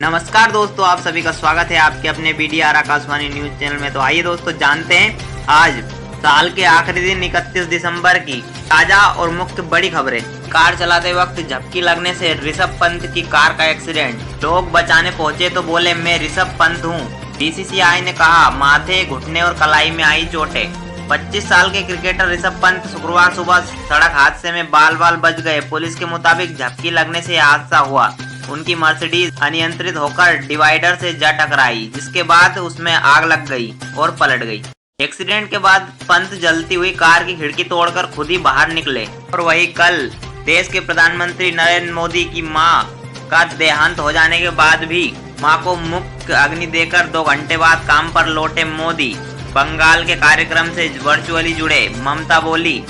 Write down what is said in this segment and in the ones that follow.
नमस्कार दोस्तों, आप सभी का स्वागत है आपके अपने BDR आकाशवाणी न्यूज चैनल में। तो आइए दोस्तों जानते हैं आज साल के आखिरी दिन 31 दिसंबर की ताजा और मुख्य बड़ी खबरें। कार चलाते वक्त झपकी लगने से ऋषभ पंत की कार का एक्सीडेंट। लोग बचाने पहुंचे तो बोले मैं ऋषभ पंत हूं। BCCI ने कहा माथे, घुटने और कलाई में आई चोटें। 25 साल के क्रिकेटर ऋषभ पंत शुक्रवार सुबह सड़क हादसे में बाल बच गए। पुलिस के मुताबिक झपकी लगने से हादसा हुआ। उनकी मर्सिडीज अनियंत्रित होकर डिवाइडर से जा टकराई, जिसके बाद उसमें आग लग गई और पलट गई। एक्सीडेंट के बाद पंत जलती हुई कार की खिड़की तोड़कर खुद ही बाहर निकले। और वही कल देश के प्रधानमंत्री नरेंद्र मोदी की मां का देहांत हो जाने के बाद भी मां को मुख्य अग्नि देकर 2 घंटे बाद काम पर लौटे मोदी। बंगाल के कार्यक्रम से वर्चुअली जुड़े। ममता बोली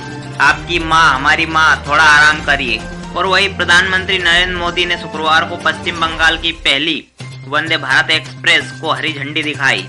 आपकी मां हमारी मां, थोड़ा आराम करिए। और वही प्रधानमंत्री नरेंद्र मोदी ने शुक्रवार को पश्चिम बंगाल की पहली वंदे भारत एक्सप्रेस को हरी झंडी दिखाई।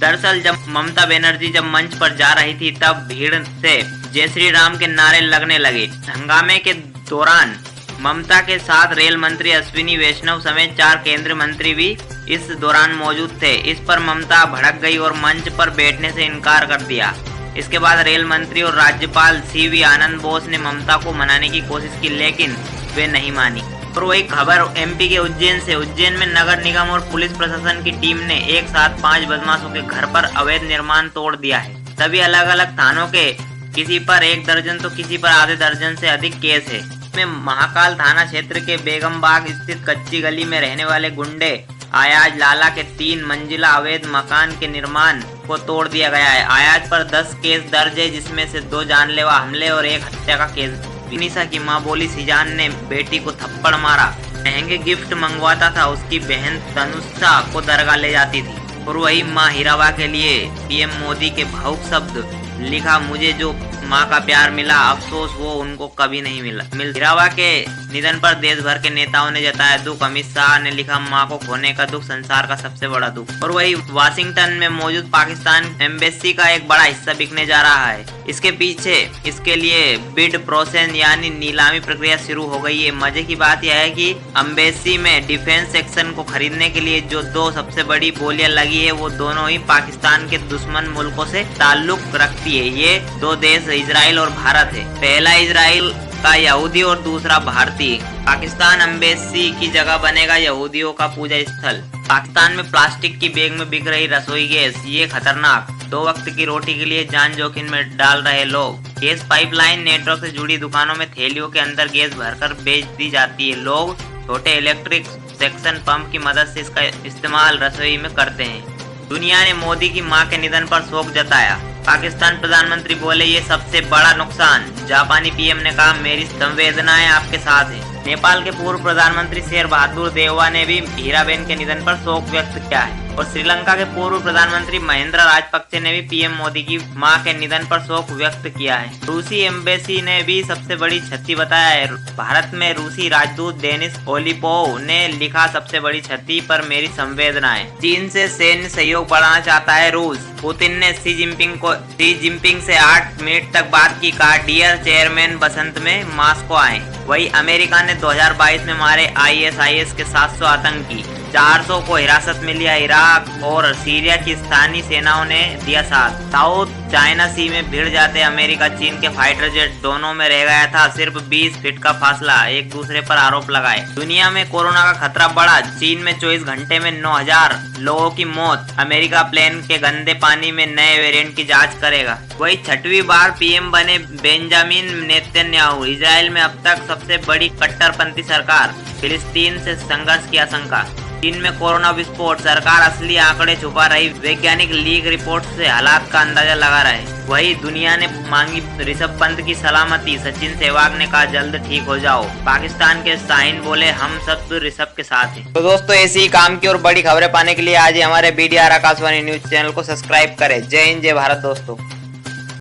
दरअसल जब ममता बनर्जी मंच पर जा रही थी तब भीड़ से जय श्री राम के नारे लगने लगे। हंगामे के दौरान ममता के साथ रेल मंत्री अश्विनी वैष्णव समेत 4 केंद्रीय मंत्री भी इस दौरान मौजूद थे। इस पर ममता भड़क गई और मंच पर बैठने से इनकार कर दिया। इसके बाद रेल मंत्री और राज्यपाल CV आनंद बोस ने ममता को मनाने की कोशिश की, लेकिन वे नहीं मानी। और वही खबर MP के उज्जैन से। उज्जैन में नगर निगम और पुलिस प्रशासन की टीम ने एक साथ 5 बदमाशों के घर पर अवैध निर्माण तोड़ दिया है। सभी अलग अलग थानों के, किसी पर 1 दर्जन तो किसी पर आधे दर्जन से अधिक केस है। इसमें महाकाल थाना क्षेत्र के बेगमबाग स्थित कच्ची गली में रहने वाले गुंडे आयाज लाला के 3 मंजिला अवैध मकान के निर्माण को तोड़ दिया गया है। आयाज पर 10 केस दर्ज है, जिसमें से 2 जानलेवा हमले और 1 हत्या का केस। विनीसा की मां बोली सीजान ने बेटी को थप्पड़ मारा। महंगे गिफ्ट मंगवाता था, उसकी बहन तनुषा को दरगाह ले जाती थी। और वही मां हीराबा के लिए PM मोदी के भावुक शब्द। लिखा मुझे जो माँ का प्यार मिला, अफसोस वो उनको कभी नहीं मिला। हीराबा के निधन पर देश भर के नेताओं ने जताया दुख। अमित शाह ने लिखा माँ को खोने का दुख संसार का सबसे बड़ा दुख। और वही वाशिंगटन में मौजूद पाकिस्तान एम्बेसी का एक बड़ा हिस्सा बिकने जा रहा है। इसके पीछे इसके लिए बिड प्रोसेस यानी नीलामी प्रक्रिया शुरू हो गई है। मजे की बात यह है कि एम्बेसी में डिफेंस सेक्शन को खरीदने के लिए जो 2 सबसे बड़ी बोलियां लगी है वो दोनों ही पाकिस्तान के दुश्मन मुल्कों से ताल्लुक रखती है। ये 2 देश इजराइल और भारत है। पहला इजराइल का यहूदी और दूसरा भारतीय। पाकिस्तान एम्बेसी की जगह बनेगा यहूदियों का पूजा स्थल। पाकिस्तान में प्लास्टिक की बैग में बिक रही रसोई गैस, ये खतरनाक। 2 वक्त की रोटी के लिए जान जोखिम में डाल रहे लोग। गैस पाइपलाइन नेटवर्क से जुड़ी दुकानों में थैलियों के अंदर गैस भरकर बेच दी जाती है। लोग छोटे इलेक्ट्रिक सेक्शन पंप की मदद से इसका इस्तेमाल रसोई में करते हैं। दुनिया ने मोदी की मां के निधन पर शोक जताया। पाकिस्तान प्रधानमंत्री बोले ये सबसे बड़ा नुकसान। जापानी PM ने कहा मेरी संवेदनाएं आपके साथ हैं। नेपाल के पूर्व प्रधानमंत्री शेर बहादुर देउवा ने भी हीराबेन के निधन पर शोक व्यक्त किया है। और श्रीलंका के पूर्व प्रधानमंत्री महिंद्रा राजपक्षे ने भी PM मोदी की मां के निधन पर शोक व्यक्त किया है। रूसी एम्बेसी ने भी सबसे बड़ी क्षति बताया है। भारत में रूसी राजदूत डेनिस ओलिपोव ने लिखा सबसे बड़ी क्षति पर मेरी संवेदनाएं। चीन से सैन्य सहयोग बढ़ाना चाहता है रूस। पुतिन ने शी जिनपिंग से 8 मिनट तक बात की। कहा डियर चेयरमैन बसंत में मास्को आए। वही अमेरिका ने 2022 में मारे ISIS के 700 आतंकी, 400 को हिरासत में लिया। इराक और सीरिया की स्थानीय सेनाओं ने दिया साथ। साउथ चाइना सी में भिड़ जाते अमेरिका चीन के फाइटर जेट, दोनों में रह गया था सिर्फ 20 फीट का फासला। एक दूसरे पर आरोप लगाए। दुनिया में कोरोना का खतरा बढ़ा। चीन में 24 घंटे में 9000 लोगों की मौत। अमेरिका प्लेन के गंदे पानी में नए वेरिएंट की जांच करेगा। वही 6वीं बार PM बने बेंजामिन नेतन्याहू। इजराइल में अब तक सबसे बड़ी कट्टरपंथी सरकार। फिलिस्तीन से संघर्ष की आशंका। चीन में कोरोना विस्फोट। सरकार असली आंकड़े छुपा रही। वैज्ञानिक लीक रिपोर्ट से हालात का अंदाजा लगा रहे। वही दुनिया ने मांगी ऋषभ पंत की सलामती। सचिन सहवाग ने कहा जल्द ठीक हो जाओ। पाकिस्तान के शाहीन बोले हम सब ऋषभ के साथ हैं। तो दोस्तों ऐसी ही काम की और बड़ी खबरें पाने के लिए आज ही हमारे BDR आकाशवाणी न्यूज चैनल को सब्सक्राइब करें। जय हिंद, जय भारत दोस्तों।